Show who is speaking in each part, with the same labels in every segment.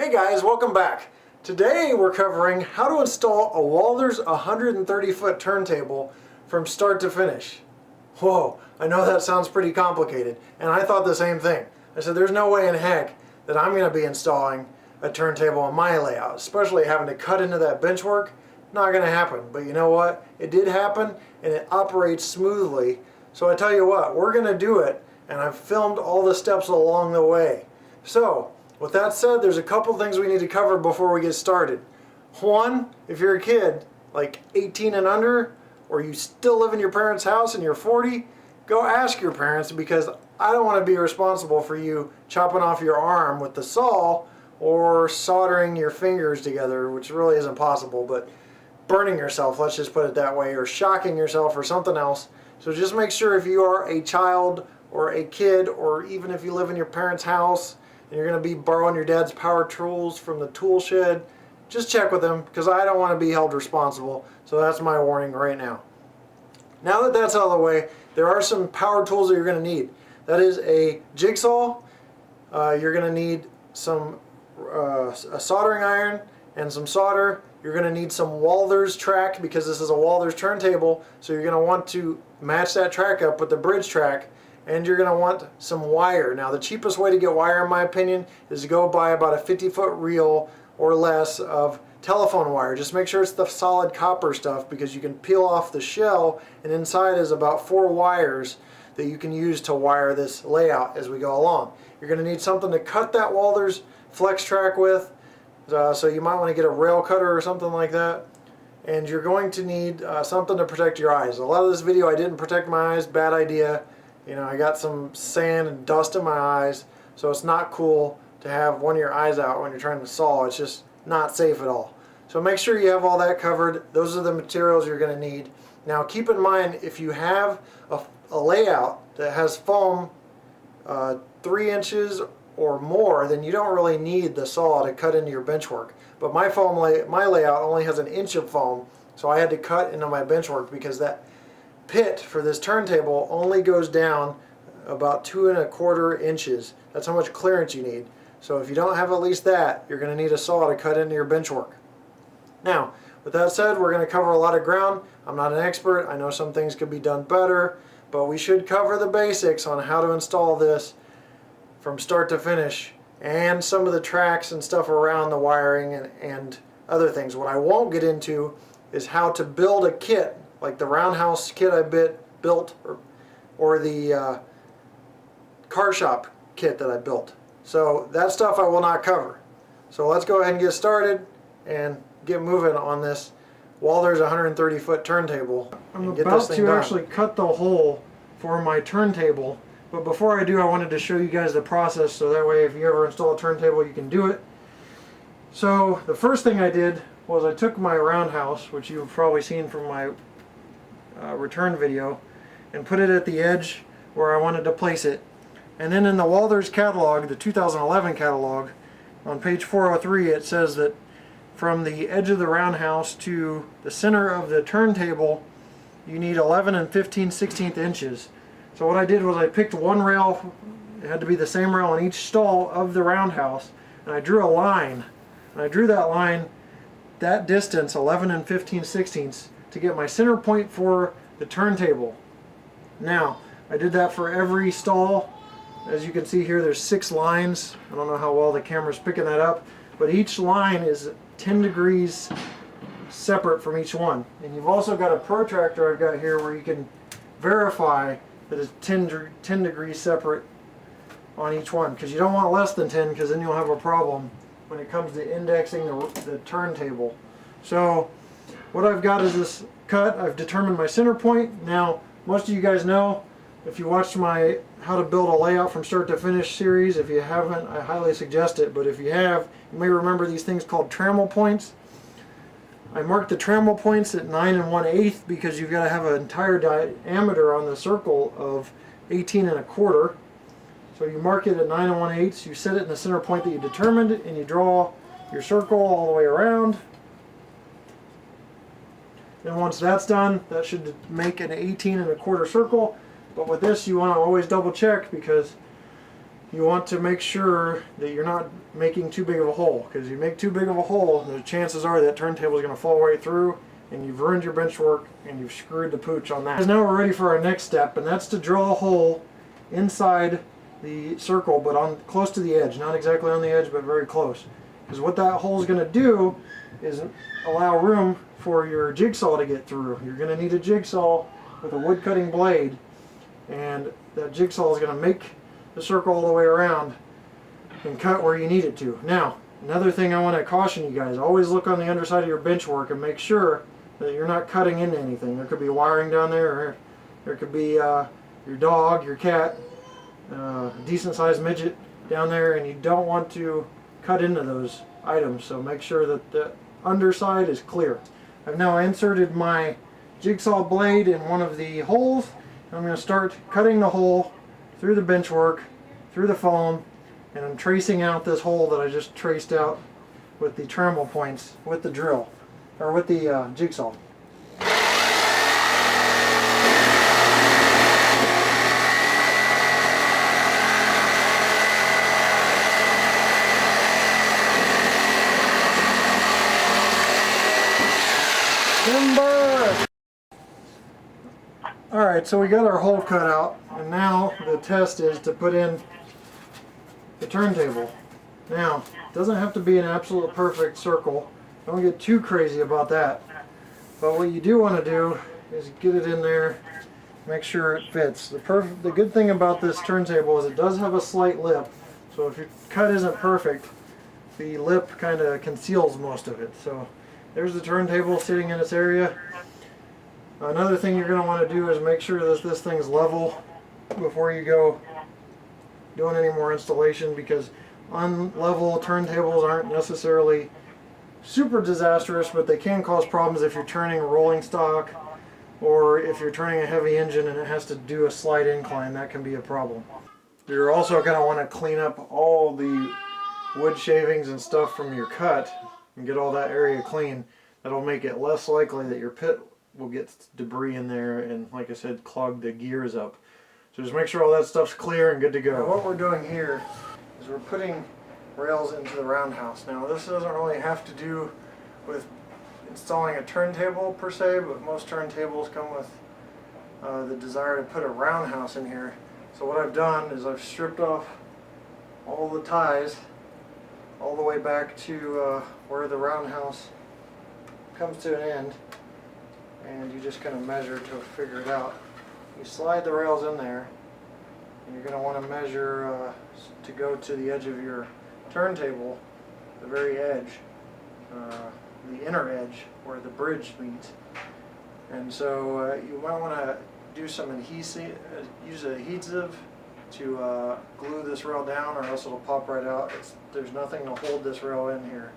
Speaker 1: Hey guys, welcome back. Today we're covering how to install a Walthers 130-foot turntable from start to finish. Whoa, I know that sounds pretty complicated, and I thought the same thing. I said there's no way in heck that I'm going to be installing a turntable on my layout, especially having to cut into that benchwork. Not going to happen, but you know what? It did happen, and it operates smoothly. So I tell you what, we're going to do it, and I've filmed all the steps along the way. So, with that said, there's a couple things we need to cover before we get started. One, if you're a kid, like 18 and under, or you still live in your parents' house and you're 40, go ask your parents, because I don't want to be responsible for you chopping off your arm with the saw or soldering your fingers together, which really isn't possible, but burning yourself, let's just put it that way, or shocking yourself or something else. So just make sure if you are a child or a kid, or even if you live in your parents' house and you're going to be borrowing your dad's power tools from the tool shed, just check with them, because I don't want to be held responsible. So that's my warning right now. Now that that's out of the way, there are some power tools that you're going to need. That is a jigsaw, you're going to need some a soldering iron and some solder. You're going to need some Walthers track, because this is a Walthers turntable, so you're going to want to match that track up with the bridge track. And you're going to want some wire. Now the cheapest way to get wire, in my opinion, is to go buy about a 50-foot reel or less of telephone wire. Just make sure it's the solid copper stuff, because you can peel off the shell, and inside is about 4 wires that you can use to wire this layout as we go along. You're going to need something to cut that Walthers flex track with, so you might want to get a rail cutter or something like that. And you're going to need something to protect your eyes. A lot of this video I didn't protect my eyes, bad idea. You know, I got some sand and dust in my eyes, so it's not cool to have one of your eyes out when you're trying to saw. It's just not safe at all. So make sure you have all that covered. Those are the materials you're going to need. Now keep in mind, if you have a layout that has foam 3 inches or more, then you don't really need the saw to cut into your benchwork. But my layout only has 1 inch of foam, so I had to cut into my benchwork, because that pit for this turntable only goes down about 2 1/4 inches. That's how much clearance you need. So if you don't have at least that, you're going to need a saw to cut into your benchwork. Now, with that said, we're going to cover a lot of ground. I'm not an expert. I know some things could be done better, but we should cover the basics on how to install this from start to finish, and some of the tracks and stuff around the wiring and other things. What I won't get into is how to build a kit, like the Roundhouse kit I built, or the car shop kit that I built. So that stuff I will not cover. So let's go ahead and get started and get moving on this Walthers 130-foot turntable. I'm about to actually cut the hole for my turntable, but before I do, I wanted to show you guys the process, so that way if you ever install a turntable you can do it. So the first thing I did was I took my Roundhouse, which you've probably seen from my return video, and put it at the edge where I wanted to place it. And then in the Walthers catalog, the 2011 catalog, on page 403, it says that from the edge of the Roundhouse to the center of the turntable, you need 11 15/16 inches. So what I did was I picked one rail, it had to be the same rail on each stall of the Roundhouse, and I drew a line. And I drew that line, that distance, 11 15/16, to get my center point for the turntable. Now, I did that for every stall. As you can see here, there's 6 lines. I don't know how well the camera's picking that up, but each line is 10 degrees separate from each one. And you've also got a protractor I've got here where you can verify that it's 10 degrees separate on each one, because you don't want less than 10, because then you'll have a problem when it comes to indexing the turntable. So what I've got is this cut. I've determined my center point. Now, most of you guys know, if you watched my How to Build a Layout from Start to Finish series, if you haven't, I highly suggest it, but if you have, you may remember these things called trammel points. I marked the trammel points at 9 1/8, because you've got to have an entire diameter on the circle of 18 1/4. So you mark it at 9 1/8, you set it in the center point that you determined, and you draw your circle all the way around. And once that's done, that should make an 18 1/4 circle. But with this, you want to always double check, because you want to make sure that you're not making too big of a hole, because if you make too big of a hole, the chances are that turntable is going to fall right through and you've ruined your bench work and you've screwed the pooch on that. Now we're ready for our next step, and that's to drill a hole inside the circle, but on close to the edge, not exactly on the edge, but very close. Because what that hole is going to do is allow room for your jigsaw to get through. You're going to need a jigsaw with a wood cutting blade, and that jigsaw is going to make the circle all the way around and cut where you need it to. Now, another thing I want to caution you guys, always look on the underside of your bench work and make sure that you're not cutting into anything. There could be wiring down there, or there could be your dog, your cat, decent sized midget down there, and you don't want to cut into those items, so make sure that the underside is clear. I've now inserted my jigsaw blade in one of the holes. I'm going to start cutting the hole through the bench work, through the foam, and I'm tracing out this hole that I just traced out with the terminal points with the drill, or with the jigsaw. Alright, so we got our hole cut out, and now the test is to put in the turntable. Now, it doesn't have to be an absolute perfect circle. Don't get too crazy about that. But what you do want to do is get it in there, make sure it fits. The good thing about this turntable is it does have a slight lip, so if your cut isn't perfect, the lip kind of conceals most of it. So there's the turntable sitting in its area. Another thing you're going to want to do is make sure that this thing's level before you go doing any more installation, because unlevel turntables aren't necessarily super disastrous, but they can cause problems if you're turning a rolling stock, or if you're turning a heavy engine and it has to do a slight incline. That can be a problem. You're also going to want to clean up all the wood shavings and stuff from your cut and get all that area clean. That'll make it less likely that your pit will get debris in there and, like I said, clog the gears up. So just make sure all that stuff's clear and good to go. Now, what we're doing here is we're putting rails into the roundhouse. Now, this doesn't really have to do with installing a turntable per se, but most turntables come with the desire to put a roundhouse in here. So what I've done is I've stripped off all the ties all the way back to where the roundhouse comes to an end, and you just kind of measure to figure it out. You slide the rails in there, and you're going to want to measure to go to the edge of your turntable, the very edge, the inner edge where the bridge meets. And so you might want to do some adhesive, use adhesive to glue this rail down, or else it'll pop right out. There's nothing to hold this rail in here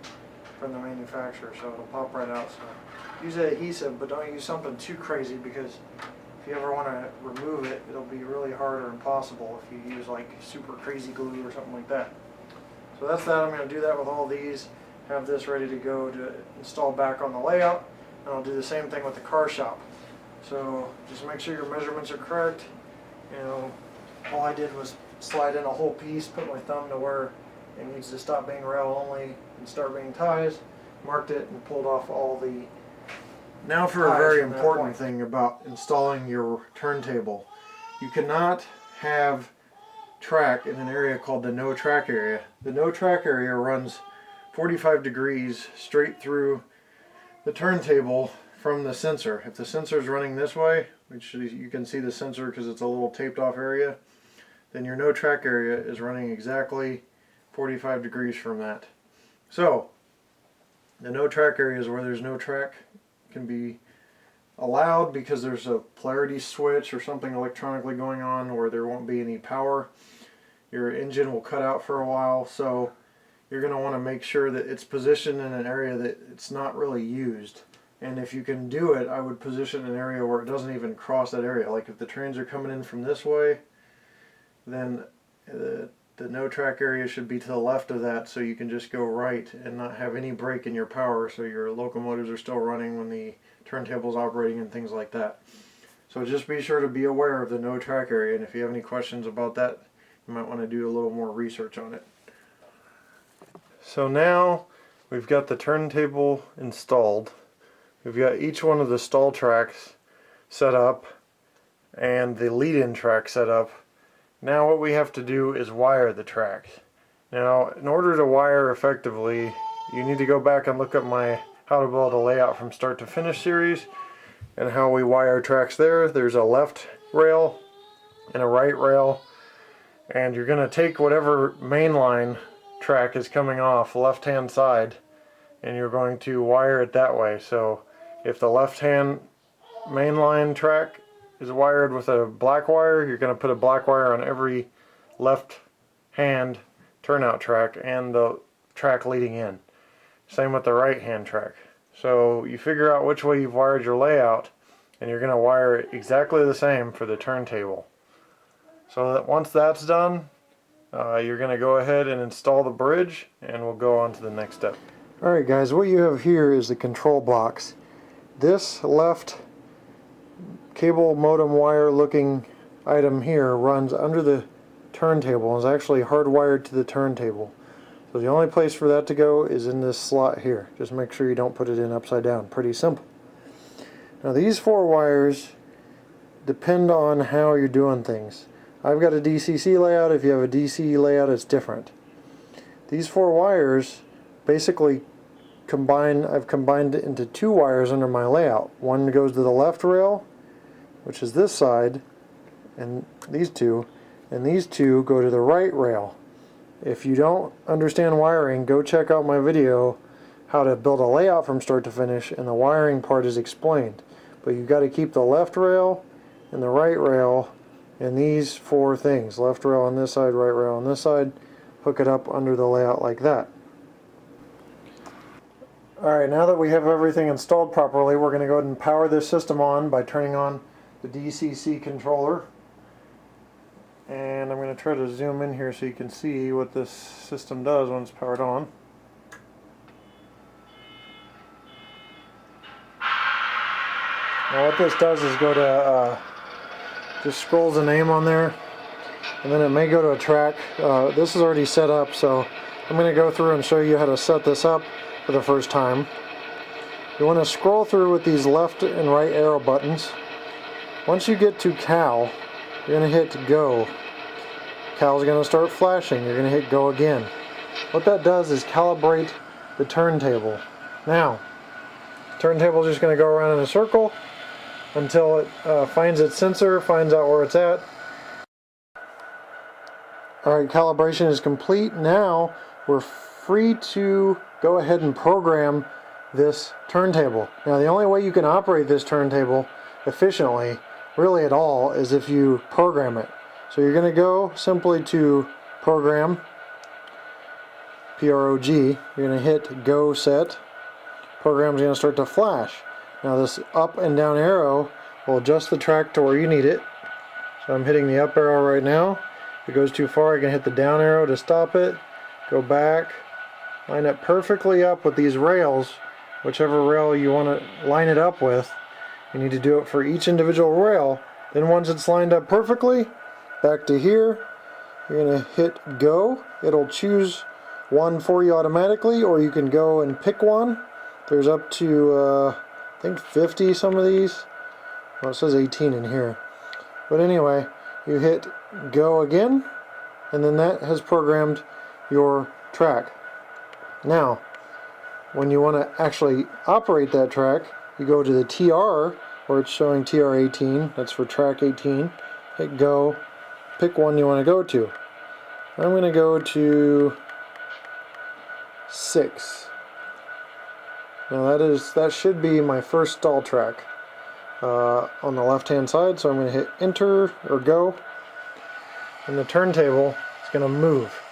Speaker 1: from the manufacturer, so it'll pop right out. So use adhesive, but don't use something too crazy, because if you ever want to remove it, it'll be really hard or impossible if you use like super crazy glue or something like that. So that's that. I'm going to do that with all these, have this ready to go to install back on the layout, and I'll do the same thing with the car shop. So just make sure your measurements are correct. You know, all I did was slide in a whole piece, put my thumb to where it needs to stop being rail only and start being ties, marked it, and pulled off all the. Now for a very important thing about installing your turntable. You cannot have track in an area called the no track area. The no track area runs 45 degrees straight through the turntable from the sensor. If the sensor is running this way, which you can see the sensor because it's a little taped off area, then your no track area is running exactly 45 degrees from that. So the no track area is where there's no track can be allowed, because there's a polarity switch or something electronically going on where there won't be any power. Your engine will cut out for a while, so you're going to want to make sure that it's positioned in an area that it's not really used. And if you can do it, I would position an area where it doesn't even cross that area. Like if the trains are coming in from this way, then the no track area should be to the left of that, so you can just go right and not have any break in your power, so your locomotives are still running when the turntable's operating and things like that. So just be sure to be aware of the no track area, and if you have any questions about that, you might want to do a little more research on it. So now we've got the turntable installed. We've got each one of the stall tracks set up and the lead-in track set up. Now what we have to do is wire the tracks. Now in order to wire effectively, you need to go back and look at my How to Build a Layout from Start to Finish series and how we wire tracks there. There's a left rail and a right rail, and you're going to take whatever mainline track is coming off left hand side and you're going to wire it that way. So if the left hand mainline track is wired with a black wire, you're going to put a black wire on every left hand turnout track and the track leading in. Same with the right hand track. So you figure out which way you've wired your layout and you're going to wire it exactly the same for the turntable. So that once that's done, you're going to go ahead and install the bridge and we'll go on to the next step. Alright guys, what you have here is the control blocks. This left cable modem wire looking item here runs under the turntable and is actually hardwired to the turntable. So the only place for that to go is in this slot here. Just make sure you don't put it in upside down. Pretty simple. Now these 4 wires depend on how you're doing things. I've got a DCC layout. If you have a DC layout, it's different. These 4 wires basically I've combined it into 2 wires under my layout. One goes to the left rail, which is this side, and these two go to the right rail. If you don't understand wiring, go check out my video how to build a layout from start to finish, and the wiring part is explained. But you've got to keep the left rail and the right rail and these 4 things. Left rail on this side, right rail on this side. Hook it up under the layout like that. Alright, now that we have everything installed properly, we're going to go ahead and power this system on by turning on the DCC controller. And I'm going to try to zoom in here so you can see what this system does when it's powered on. Now what this does is go to, just scrolls a name on there, and then it may go to a track. This is already set up, so I'm going to go through and show you how to set this up for the first time. You want to scroll through with these left and right arrow buttons. Once you get to Cal, you're going to hit go. Cal's going to start flashing. You're going to hit go again. What that does is calibrate the turntable. Now, the turntable is just going to go around in a circle until it finds its sensor, finds out where it's at. Alright, calibration is complete. Now we're free to go ahead and program this turntable. Now the only way you can operate this turntable efficiently, really at all, is if you program it. So you're going to go simply to program, P-R-O-G, you're going to hit go set. Program's going to start to flash. Now this up and down arrow will adjust the track to where you need it. So I'm hitting the up arrow right now. If it goes too far, I can hit the down arrow to stop it. Go back. Line it perfectly up with these rails, whichever rail you want to line it up with. You need to do it for each individual rail. Then once it's lined up perfectly, back to here, you're going to hit go. It'll choose one for you automatically, or you can go and pick one. There's up to, I think 50 some of these. Well, it says 18 in here. But anyway, you hit go again, and then that has programmed your track. Now, when you want to actually operate that track, you go to the TR, where it's showing TR18, that's for track 18, hit go, pick one you want to go to. I'm going to go to 6. Now that should be my first stall track on the left hand side, so I'm going to hit enter or go, and the turntable is going to move.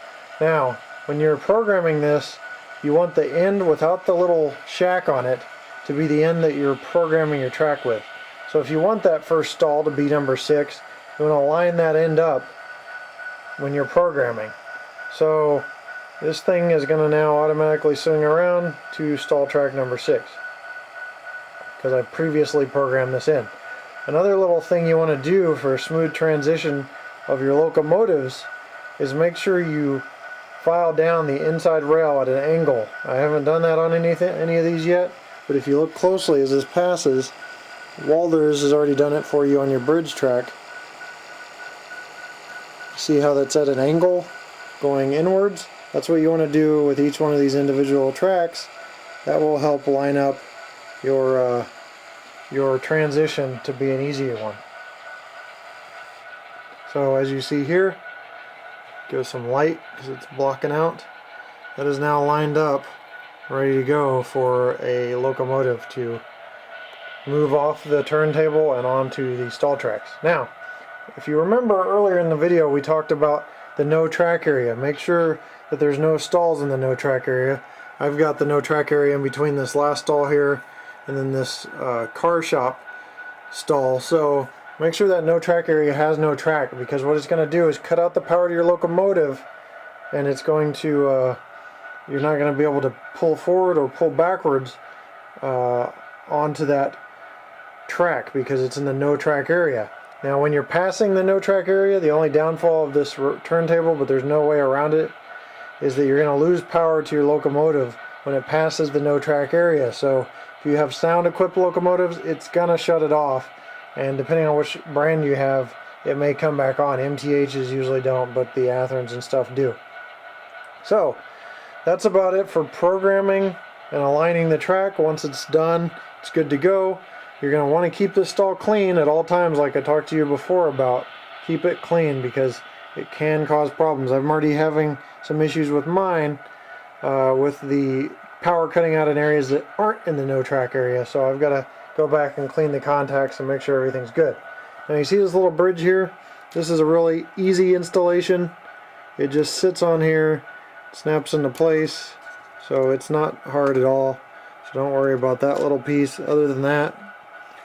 Speaker 1: Now, when you're programming this, you want the end without the little shack on it to be the end that you're programming your track with. So if you want that first stall to be number 6, you want to line that end up when you're programming. So this thing is going to now automatically swing around to stall track number 6 because I previously programmed this in. Another little thing you want to do for a smooth transition of your locomotives is make sure you file down the inside rail at an angle. I haven't done that on any of these yet, but if you look closely as this passes, Walthers has already done it for you on your bridge track. See how that's at an angle going inwards? That's what you want to do with each one of these individual tracks. That will help line up your transition to be an easier one. So as you see here, give some light because it's blocking out. That is now lined up, ready to go for a locomotive to move off the turntable and onto the stall tracks. Now, if you remember earlier in the video, we talked about the no track area. Make sure that there's no stalls in the no track area. I've got the no track area in between this last stall here and then this car shop stall. So make sure that no track area has no track, because what it's going to do is cut out the power to your locomotive, and it's going to you're not going to be able to pull forward or pull backwards onto that track because it's in the no track area. Now when you're passing the no track area, the only downfall of this turntable, but there's no way around it, is that you're going to lose power to your locomotive when it passes the no track area. So if you have sound equipped locomotives, it's going to shut it off, and depending on which brand you have, it may come back on. MTHs usually don't, but the Atherns and stuff do. So that's about it for programming and aligning the track. Once it's done, it's good to go. You're going to want to keep the stall clean at all times, like I talked to you before about. Keep it clean because it can cause problems. I'm already having some issues with mine with the power cutting out in areas that aren't in the no track area, so I've got to go back and clean the contacts and make sure everything's good. Now you see this little bridge here? This is a really easy installation. It just sits on here, snaps into place, so it's not hard at all. So don't worry about that little piece. Other than that,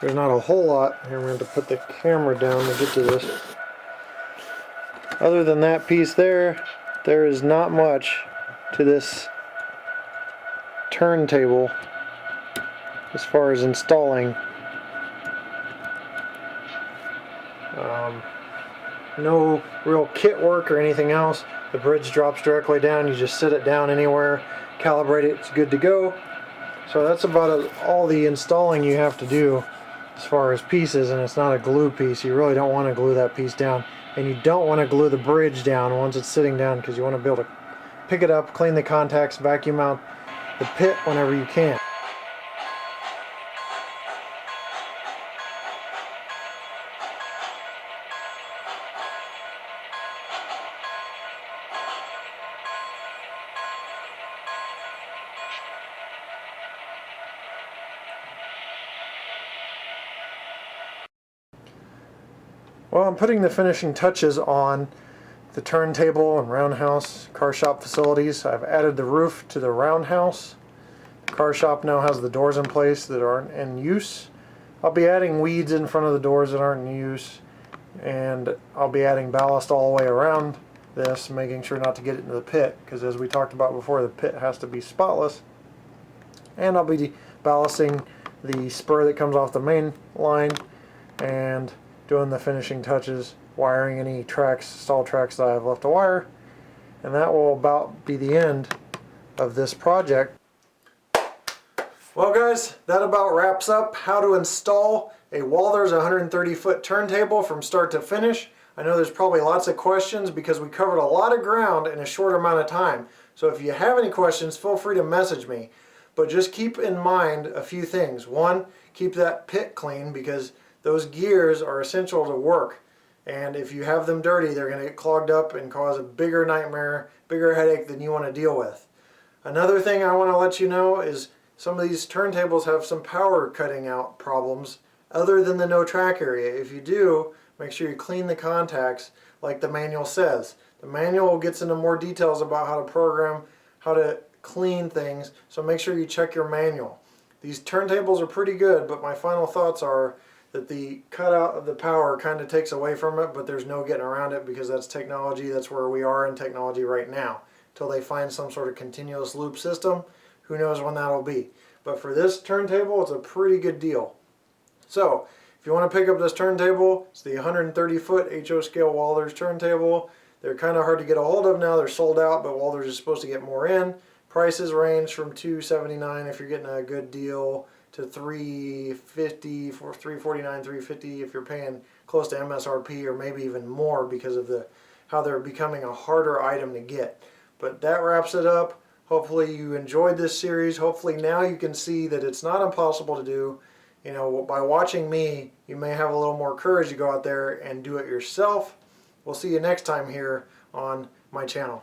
Speaker 1: there's not a whole lot. Here, we're going to put the camera down to get to this. Other than that piece there is not much to this turntable as far as installing. No real kit work or anything else. The bridge drops directly down. You just sit it down anywhere, calibrate it, it's good to go. So that's about all the installing you have to do as far as pieces, and it's not a glue piece. You really don't want to glue that piece down, and you don't want to glue the bridge down once it's sitting down, because you want to be able to pick it up, clean the contacts, vacuum out the pit whenever you can. Well, I'm putting the finishing touches on the turntable and Roundhouse car shop facilities. I've added the roof to the Roundhouse. The car shop now has the doors in place that aren't in use. I'll be adding weeds in front of the doors that aren't in use, and I'll be adding ballast all the way around this, making sure not to get it into the pit, because as we talked about before, the pit has to be spotless. And I'll be ballasting the spur that comes off the main line and doing the finishing touches, wiring any tracks, stall tracks that I have left to wire, and that will about be the end of this project. Well guys, that about wraps up how to install a Walthers 130-foot turntable from start to finish. I know there's probably lots of questions because we covered a lot of ground in a short amount of time. So if you have any questions, feel free to message me. But just keep in mind a few things. One, keep that pit clean, because those gears are essential to work, and if you have them dirty, they're going to get clogged up and cause a bigger nightmare, bigger headache than you want to deal with. Another thing I want to let you know is some of these turntables have some power cutting out problems other than the no track area. If you do, make sure you clean the contacts like the manual says. The manual gets into more details about how to program, how to clean things, so make sure you check your manual. These turntables are pretty good, but my final thoughts are that the cutout of the power kind of takes away from it, but there's no getting around it because that's technology. That's where we are in technology right now. Until they find some sort of continuous loop system, who knows when that'll be. But for this turntable, it's a pretty good deal. So if you want to pick up this turntable, it's the 130-foot HO Scale Walthers turntable. They're kind of hard to get a hold of now. They're sold out, but Walthers is supposed to get more in. Prices range from $279 if you're getting a good deal to $350, for $349, $350 if you're paying close to MSRP, or maybe even more because of how they're becoming a harder item to get. But that wraps it up. Hopefully you enjoyed this series. Hopefully now you can see that it's not impossible to do. You know, by watching me, you may have a little more courage to go out there and do it yourself. We'll see you next time here on my channel.